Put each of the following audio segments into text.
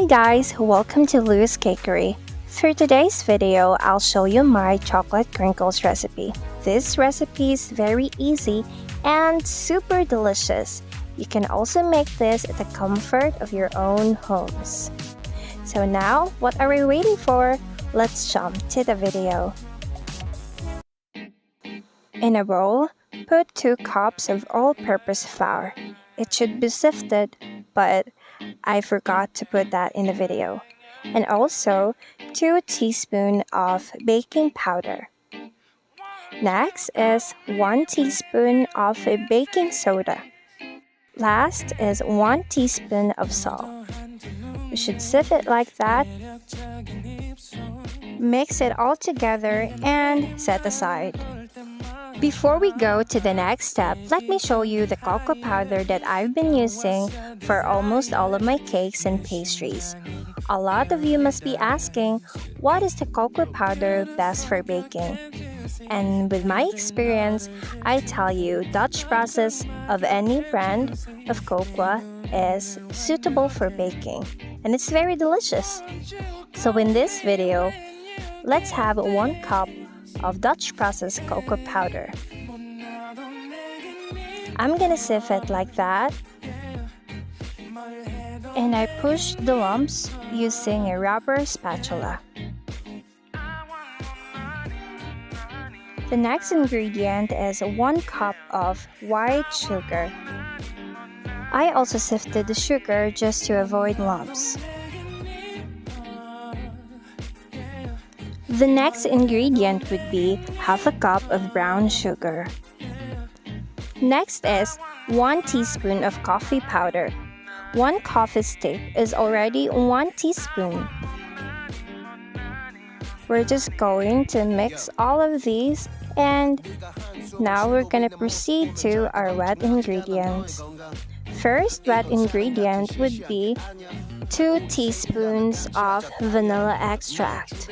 Hi guys, welcome to Lou's Cakery. For today's video, I'll show you my chocolate crinkles recipe. This recipe is very easy and super delicious. You can also make this at the comfort of your own homes. So now, what are we waiting for? Let's jump to the video. In a bowl, put 2 cups of all-purpose flour. It should be sifted, but I forgot to put that in the video. And also 2 teaspoons of baking powder. Next is 1 teaspoon of baking soda. Last is 1 teaspoon of salt. You should sift it like that. Mix it all together and set aside. Before we go to the next step, let me show you the cocoa powder that I've been using for almost all of my cakes and pastries. A lot of you must be asking, what is the cocoa powder best for baking? And with my experience, I tell you Dutch process of any brand of cocoa is suitable for baking, and it's very delicious. So in this video, let's have 1 cup of Dutch process cocoa powder. I'm gonna sift it like that, and I push the lumps using a rubber spatula. The next ingredient is 1 cup of white sugar. I also sifted the sugar just to avoid lumps. The next ingredient would be half a cup of brown sugar. Next is 1 teaspoon of coffee powder. 1 coffee stick is already 1 teaspoon. We're just going to mix all of these, and now we're going to proceed to our wet ingredients. First wet ingredient would be 2 teaspoons of vanilla extract.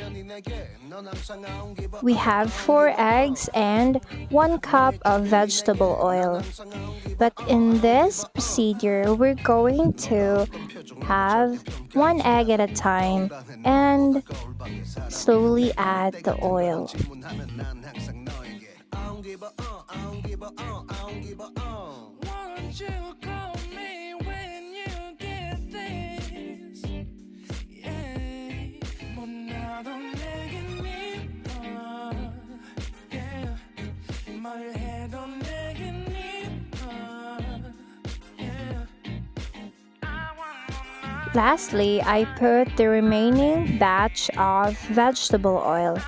We have 4 eggs and 1 cup of vegetable oil. But in this procedure, we're going to have 1 egg at a time and slowly add the oil. Lastly, I put the remaining batch of vegetable oil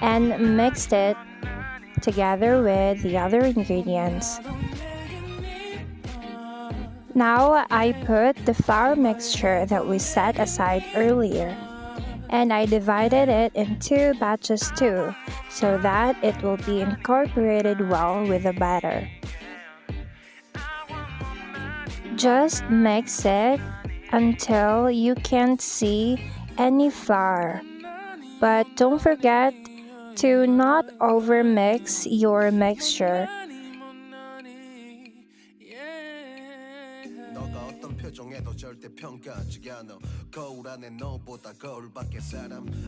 and mixed it together with the other ingredients. Now I put the flour mixture that we set aside earlier, and I divided it in 2 batches too, so that it will be incorporated well with the batter. Just mix it until you can't see any flour. But don't forget to not overmix your mixture.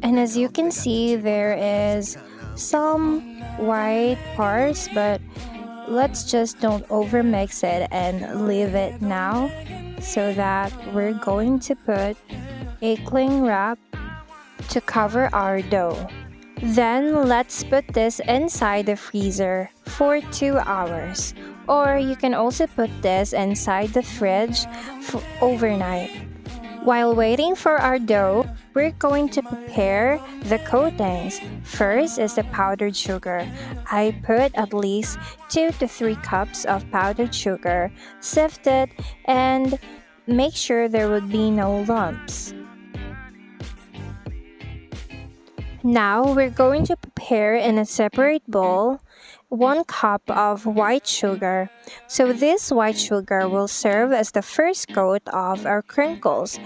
And as you can see, there is some white parts, but let's just don't overmix it and leave it now, so that we're going to put a cling wrap to cover our dough. Then let's put this inside the freezer for 2 hours, or you can also put this inside the fridge for overnight. While waiting for our dough, we're going to prepare the coatings. First is the powdered sugar. I put at least 2 to 3 cups of powdered sugar, sift it, and make sure there would be no lumps. Now we're going to prepare in a separate bowl 1 cup of white sugar. So this white sugar will serve as the first coat of our crinkles.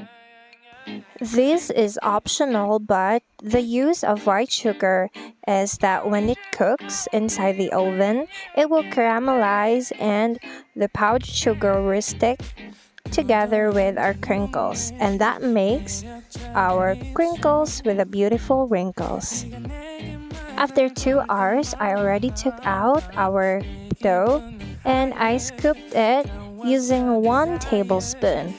This is optional, but the use of white sugar is that when it cooks inside the oven, it will caramelize and the powdered sugar will stick together with our crinkles, and that makes our crinkles with the beautiful wrinkles. After 2 hours, I already took out our dough and I scooped it using 1 tablespoon.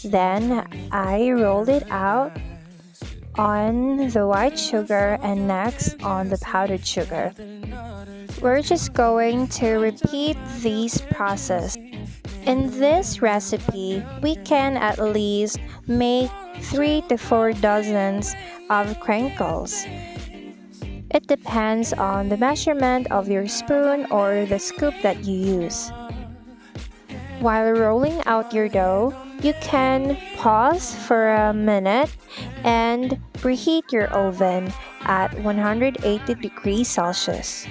Then I rolled it out on the white sugar and next on the powdered sugar. We're just going to repeat this process. In this recipe, we can at least make 3 to 4 dozens of crinkles. It depends on the measurement of your spoon or the scoop that you use. While rolling out your dough, you can pause for a minute and preheat your oven at 180 degrees Celsius.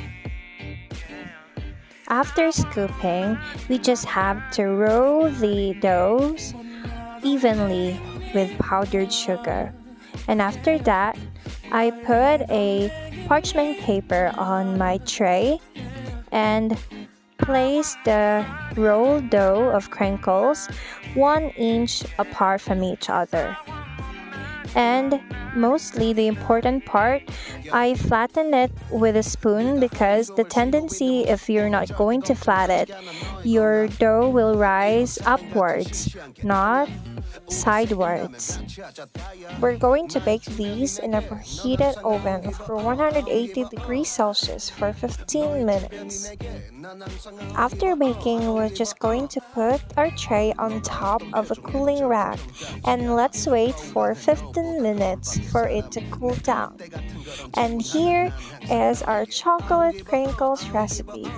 After scooping, we just have to roll the doughs evenly with powdered sugar. And after that, I put a parchment paper on my tray and place the rolled dough of crinkles 1 inch apart from each other. And mostly the important part, I flatten it with a spoon because the tendency if you're not going to flatten it, your dough will rise upwards, not sidewards. We're going to bake these in a preheated oven for 180 degrees Celsius for 15 minutes. After baking, we're just going to put our tray on top of a cooling rack and let's wait for 15 minutes for it to cool down. And here is our chocolate crinkles recipe.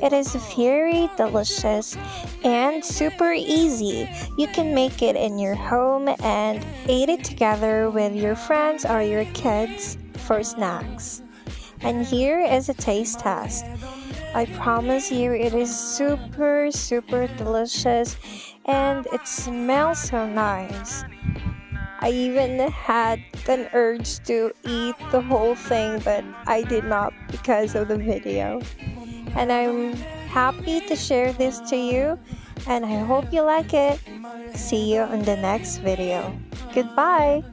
It is very delicious and super easy. You can make it in your home and eat it together with your friends or your kids for snacks. And here is a taste test. I promise you it is super delicious and it smells so nice. I even had an urge to eat the whole thing, but I did not because of the video. And I'm happy to share this to you, and I hope you like it. See you in the next video. Goodbye!